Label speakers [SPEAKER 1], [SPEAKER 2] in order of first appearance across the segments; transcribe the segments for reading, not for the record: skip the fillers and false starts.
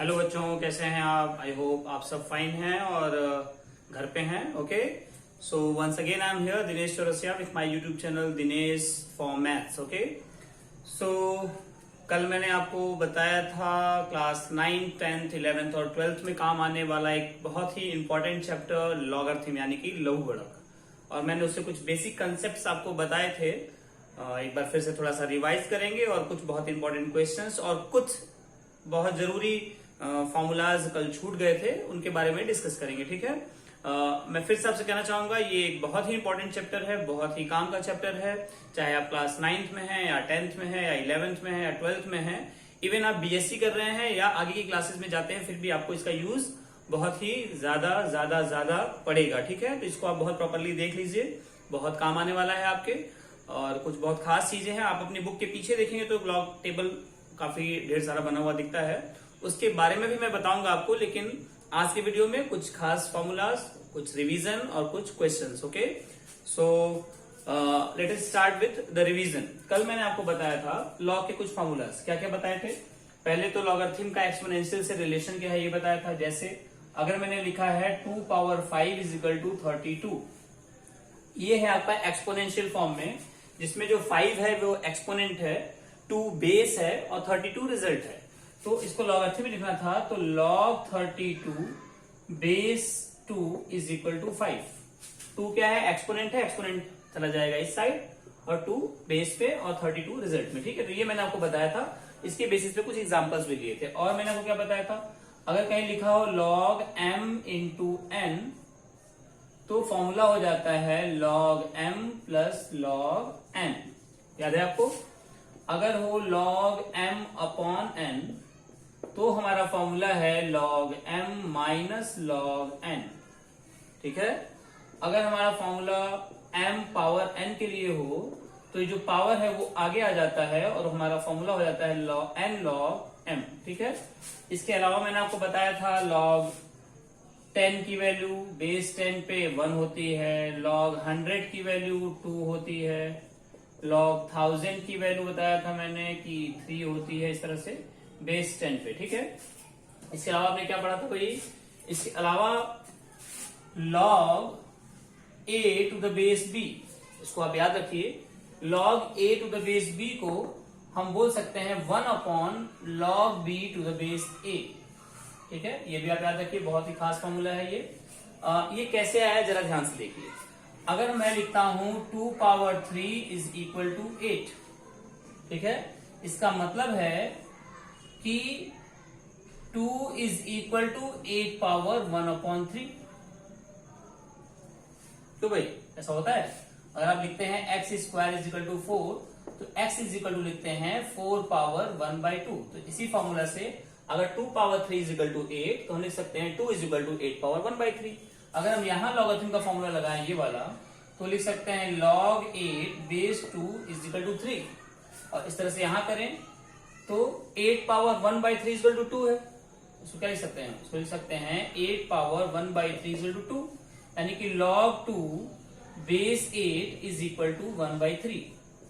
[SPEAKER 1] Hello बच्चों, कैसे हैं आप? आई होप आप सब फाइन हैं और घर पे हैं। Okay, so once again I am here Dinesh Chaurasia with my YouTube channel Dinesh for maths. Okay, so कल मैंने आपको बताया था क्लास 9th, 10th, 11th और 12th में काम आने वाला एक बहुत ही इंपॉर्टेंट चैप्टर लॉगरिथम यानी कि लघुगणक, और मैंने उससे कुछ बेसिक कंसेप्ट आपको बताए थे। एक बार फिर से थोड़ा सा रिवाइज करेंगे और कुछ बहुत इंपॉर्टेंट क्वेश्चंस और कुछ बहुत जरूरी फॉर्मूलाज कल छूट गए थे, उनके बारे में डिस्कस करेंगे। ठीक है, मैं फिर से आपसे कहना चाहूंगा ये एक बहुत ही इंपॉर्टेंट चैप्टर है, बहुत ही काम का चैप्टर है। चाहे आप क्लास 9th में हैं या 10th में हैं या 11th में हैं या 12th में हैं, इवन आप बीएससी कर रहे हैं या आगे की क्लासेस में जाते हैं, फिर भी आपको इसका यूज बहुत ही ज्यादा पड़ेगा। ठीक है, तो इसको आप बहुत प्रॉपरली देख लीजिए, बहुत काम आने वाला है आपके। और कुछ बहुत खास चीजें हैं, आप अपनी बुक के पीछे देखेंगे तो ब्लॉक टेबल काफी ढेर सारा बना हुआ दिखता है, उसके बारे में भी मैं बताऊंगा आपको। लेकिन आज के वीडियो में कुछ खास फॉर्मूलाज, कुछ रिवीजन और कुछ questions. Okay, so let us start with the revision. कल मैंने आपको बताया था लॉग के कुछ फॉर्मूलाज। क्या क्या बताए थे? पहले तो लॉगरिथम का एक्सपोनेंशियल से रिलेशन क्या है ये बताया था। जैसे अगर मैंने लिखा है 2 पावर 5 इज इक्वल टू 32, ये है आपका एक्सपोनेंशियल फॉर्म में, जिसमें जो 5 है वो एक्सपोनेंट है, 2 बेस है और 32 रिजल्ट है। तो इसको लॉगरिथम में लिखना था, तो log 32 base 2 is equal to 5। 2 क्या है? एक्सपोनेंट है, एक्सपोनेंट चला जाएगा इस साइड और 2 बेस पे और 32 रिजल्ट में। ठीक है, तो ये मैंने आपको बताया था। इसके बेसिस पे कुछ एग्जांपल्स भी दिए थे। और मैंने आपको क्या बताया था, अगर कहीं लिखा हो log m इंटू n, तो फॉर्मूला हो जाता है log m plus log n। याद है आपको? अगर हो log m अपॉन n, तो हमारा फॉर्मूला है log m minus log n। ठीक है, अगर हमारा फॉर्मूला m पावर n के लिए हो, तो ये जो पावर है वो आगे आ जाता है और हमारा फॉर्मूला हो जाता है n log m। ठीक है, इसके अलावा मैंने आपको बताया था log 10 की वैल्यू बेस 10 पे 1 होती है, log 100 की वैल्यू 2 होती है, log 1000 की वैल्यू बताया था मैंने कि 3 होती है, इस तरह से बेस 10 पे। ठीक है, इसके अलावा आपने क्या पढ़ा था भाई? इसके अलावा log a to the base b, इसको आप याद रखिए। log a to the base b को हम बोल सकते हैं 1 upon log b to the base a। ठीक है, ये भी आप याद रखिए, बहुत ही खास फॉर्मूला है ये कैसे आया जरा ध्यान से देखिए। अगर मैं लिखता हूं 2 पावर 3 इज इक्वल टू 8, ठीक है, इसका मतलब है कि 2 is equal to 8 power 1 upon 3। तो भाई ऐसा होता है। अगर आप लिखते हैं x square is equal to 4, तो x इज इक्वल टू लिखते हैं 4 पावर 1/2। तो इसी फॉर्मूला से अगर 2 पावर 3 इज इक्वल टू 8, तो हम लिख सकते हैं 2 इज इक्वल टू 8 पावर 1/3। अगर हम यहां लॉगरिथम का फॉर्मूला लगाएं ये वाला, तो लिख सकते हैं log 8 base 2 is equal to 3। और इस तरह से यहां करें तो 8 पावर 1/3 इक्वल टू 2 है। उसको क्या लिख सकते हैं? उसको लिख सकते हैं 8 पावर 1/3 इक्वल टू 2, यानी कि log 2 base 8 is equal to 1/3।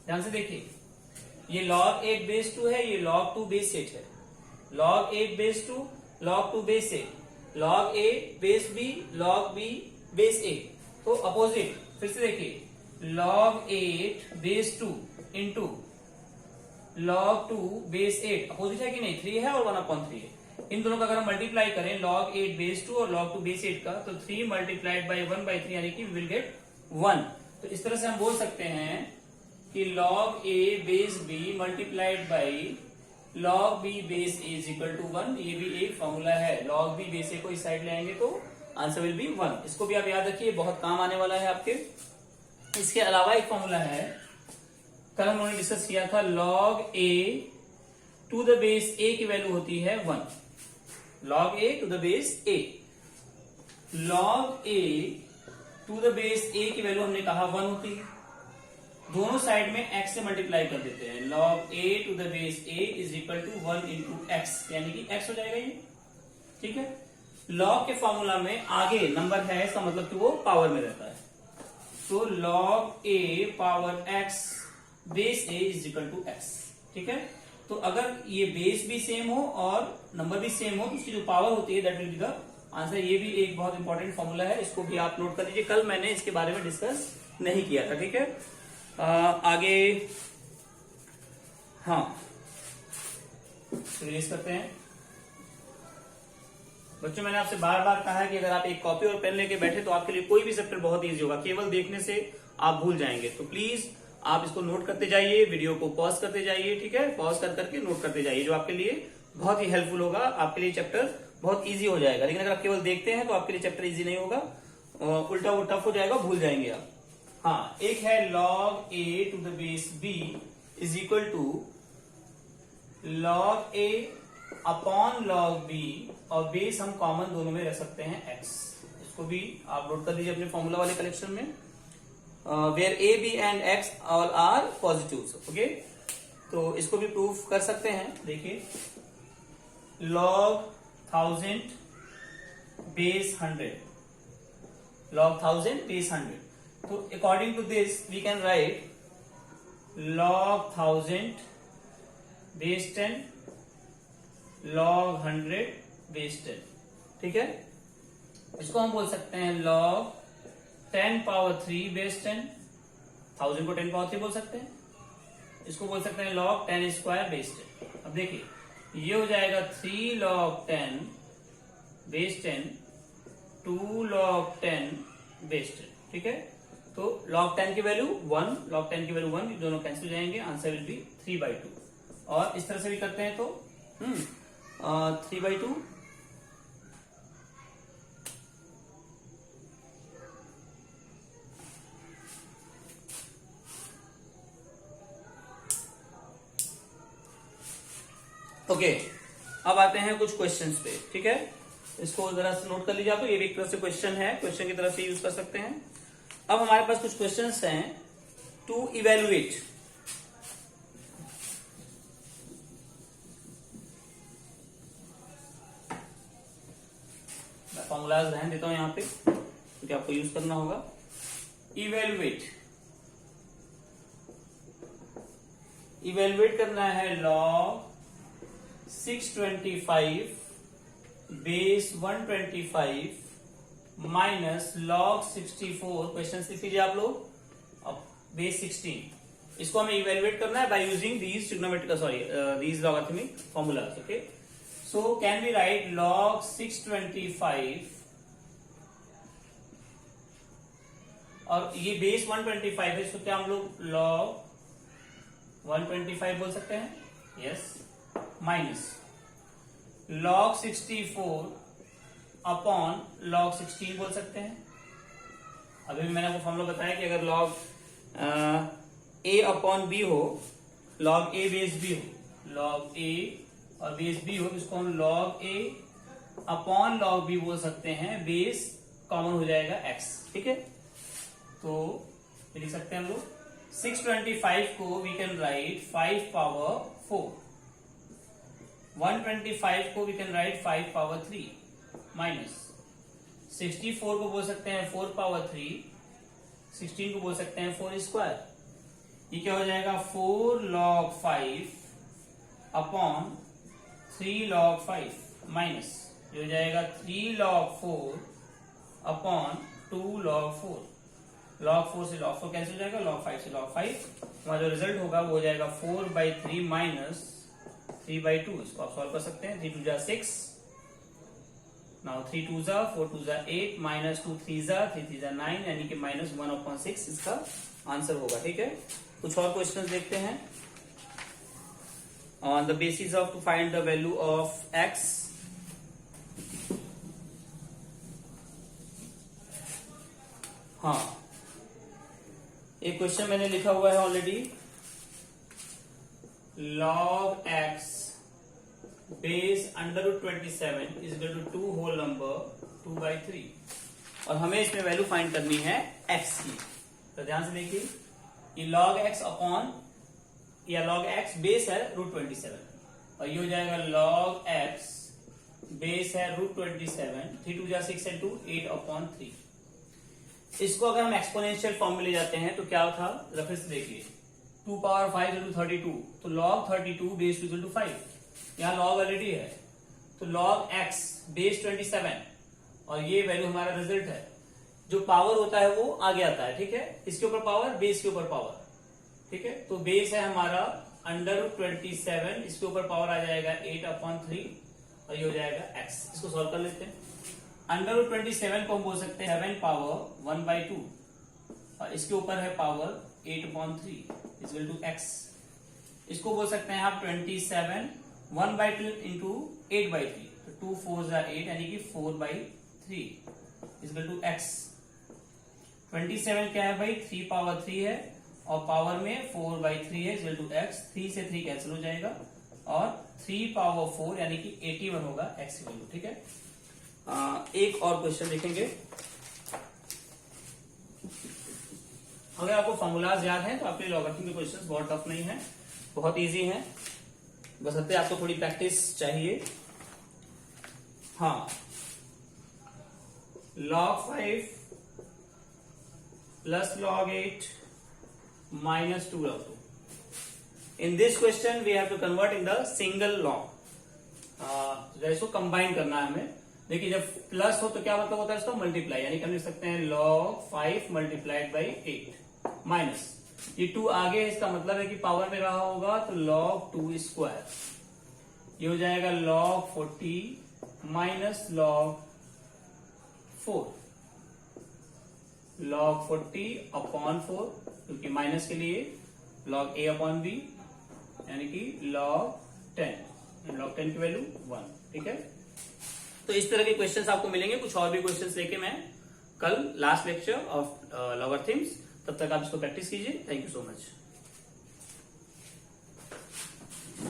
[SPEAKER 1] ध्यान से देखिए, ये log 8 बेस 2 है, ये log 2 बेस 8 है। log 8 base 2, log 2 base 8, log 8 base b, log b base 8। तो अपोजिट फिर से देखिए, log 8 base 2 into log 2 base 8, opposite है कि नहीं? 3 है और 1/3 है। इन दोनों का अगर हम मल्टीप्लाई करें log 8 बेस 2 और log 2 बेस 8 का, तो 3 मल्टीप्लाइड बाई 1/3 यानी कि विल गेट 1। तो इस तरह से हम बोल सकते हैं कि log a base b multiplied by log b base a is equal to 1। ये भी एक फॉर्मूला है। log b बेस a को इस साइड ले आएंगे तो आंसर विल बी 1। इसको भी आप याद रखिए, बहुत काम आने वाला है आपके। इसके अलावा एक फॉर्मूला है, कल हम लोगों ने डिस्कस किया था, log a to the base a की वैल्यू होती है 1। log a to the base a, log a to the base a की वैल्यू हमने कहा 1 होती है। दोनों साइड में x से मल्टीप्लाई कर देते हैं। log a to the base a is equal to 1 into x, यानी कि x हो जाएगा ये। ठीक है, log के फॉर्मूला में आगे नंबर है, इसका मतलब कि वो पावर में रहता है। तो log a power x base a is equal to x। ठीक है, तो अगर ये बेस भी सेम हो और नंबर भी सेम हो तो उसकी जो पावर होती है that will be the answer. ये भी एक बहुत इंपॉर्टेंट फॉर्मूला है, इसको भी आप नोट कर लीजिए। कल मैंने इसके बारे में डिस्कस नहीं किया था, ठीक है। आगे हाँ रिलीज करते हैं। बच्चों मैंने आपसे बार बार कहा है कि अगर आप एक कॉपी और पेन लेके बैठे तो आपके लिए कोई भी चैप्टर बहुत इजी होगा, केवल देखने से आप भूल जाएंगे। तो प्लीज आप इसको नोट करते जाइए, वीडियो को पॉज करते जाइए, ठीक है, पॉज कर करके नोट करते जाइए, जो आपके लिए बहुत ही हेल्पफुल होगा, आपके लिए चैप्टर बहुत इजी हो जाएगा। लेकिन अगर आप केवल देखते हैं तो आपके लिए चैप्टर इजी नहीं होगा, उल्टा वो टफ हो जाएगा, भूल जाएंगे आप। हाँ, एक है log a to the base b is equal to log a upon log b, और बेस हम कॉमन दोनों में रख सकते हैं x। इसको भी आप नोट कर लीजिए अपने फॉर्मूला वाले कलेक्शन में, where a b and x all are positive, okay. तो इसको भी प्रूफ कर सकते हैं। देखिए log 1000 बेस 100, log 1000 बेस 100। तो according to this we can write log 1000 base 10 log 100 base 10, ठीक है। इसको हम बोल सकते हैं log 10 पावर 3 बेस 10, 1000 को 10 पावर 3 बोल सकते हैं। इसको बोल सकते हैं log 10 स्क्वायर बेस 10। अब देखिए ये हो जाएगा 3 log 10 बेस 10 2 log 10 बेस 10, ठीक है। तो log 10 की वैल्यू 1, log 10 की वैल्यू 1, दोनों कैंसिल हो जाएंगे, आंसर विल बी 3/2। और इस तरह से भी करते हैं तो 3/2 ओके। अब आते हैं कुछ क्वेश्चंस पे, ठीक है। इसको जरा से नोट कर लीजिए आप, ये भी एक तरह से क्वेश्चन है, क्वेश्चन की तरफ से यूज कर सकते हैं। अब हमारे पास कुछ क्वेश्चंस हैं टू इवेल्युएट। मैं फॉर्मूलाज रहने देता हूं यहां पे क्योंकि आपको यूज करना होगा। इवेल्युएट करना है log 625 base 125 minus log 64, question लिख लीजिए आप लोग, अब बेस 16। इसको हमें इवेल्युएट करना है by using these trigonometric these logarithmic formulas, okay. So can we write log 625, और ये बेस 125 है, इसको क्या हम लोग log 125 बोल सकते हैं, yes, minus log 64 upon log 16 बोल सकते हैं। अभी मैंने आपको फॉर्मूला बताया कि अगर log a अपॉन b हो, log a बेस b हो, log a और बेस b हो, इसको हम log a upon log b बोल सकते हैं, बेस कॉमन हो जाएगा x, ठीक है। तो लिख सकते हैं हम लोग 625 को वी कैन राइट 5 पावर 4, 125 को we can write 5 power 3, minus 64 को बोल सकते हैं 4 पावर 3, 16 को बोल सकते हैं 4 स्क्वायर। ये क्या हो जाएगा 4 log 5 अपॉन 3 log 5 माइनस ये हो जाएगा 3 log 4 अपॉन 2 log 4। log 4 से log 4 कैंसिल हो जाएगा, log 5 से log 5। हमारा जो रिजल्ट होगा वो हो जाएगा 4/3 माइनस 3/2। इसको आप सॉल्व कर सकते हैं। 3 2 जा 6, नाउ 3 2 जा 4 2 जा 8, माइनस 2 3 जा 3 3 जा 9, यानी कि माइनस 1/6 इसका आंसर होगा, ठीक है। कुछ और क्वेश्चंस देखते हैं। On the basis of to find the value of x, हाँ एक क्वेश्चन मैंने लिखा हुआ है already, log x base √27 is equal to 2 whole number 2/3, और हमें इसमें वैल्यू फाइंड करनी है x की। तो ध्यान से देखिए, ये log x अपॉन या log x बेस है √27, और ये हो जाएगा log x बेस है √27, 3 2 जा 6 and 2 8/3। इसको अगर हम एक्सपोनेंशियल फॉर्म में ले जाते हैं तो क्या था, रेफरेंस देखिए 2 पावर 5 इक्वल टू 32, तो log 32 बेस 2 इक्वल टू 5, यहाँ log ऑलरेडी है, तो log x बेस 27 और ये वैल्यू हमारा रिजल्ट है। जो पावर होता है वो आगे आता है, ठीक है, इसके ऊपर पावर, बेस के ऊपर पावर, ठीक है। तो बेस है हमारा √27, इसके ऊपर पावर आ जाएगा 8/3 और ये हो जाएगा x। इसको सॉल्व कर लेते हैं। √27 को हम बोल सकते हैं 7 पावर 1/2 और इसके ऊपर है पावर 8/3 इक्वल टू x। इसको बोल सकते हैं आप 27 1/2 इंटू 8/3, तो 2 4 8 यानी कि 4/3 इक्वल टू x। 27 क्या है भाई, 3 पावर 3 है और पावर में 4/3 है इक्वल टू x। 3 से 3 कैंसिल हो जाएगा और 3 पावर 4 यानी कि 81 होगा x की वैल्यू, ठीक है। एक और क्वेश्चन देखेंगे। अगर आपको फॉर्मूलाज याद हैं तो आपके लॉगरिथम के क्वेश्चंस बहुत टफ नहीं है, बहुत इजी हैं, बस आपको थोड़ी प्रैक्टिस चाहिए। हाँ, log 5 plus log 8 minus 2 log 2. In this question we have to convert in the single log. इसको कंबाइन करना है हमें। देखिए जब प्लस हो तो क्या मतलब होता है इसका, मल्टीप्लाई, यानी कि हम लिख सकते हैं log 5 मल्टीप्लाइड बाई 8 माइनस ये 2 आगे है, इसका मतलब है कि पावर में रहा होगा तो log 2 स्क्वायर, ये हो जाएगा log 40 माइनस log 4, log 40/4 क्योंकि माइनस के लिए log a/b यानी कि log 10, log 10 की वैल्यू 1, ठीक है। तो इस तरह के क्वेश्चंस आपको मिलेंगे। कुछ और भी क्वेश्चंस लेके मैं कल लास्ट लेक्चर ऑफ लॉगरिथम्स, तब तक आप इसको प्रैक्टिस कीजिए। Thank you so much.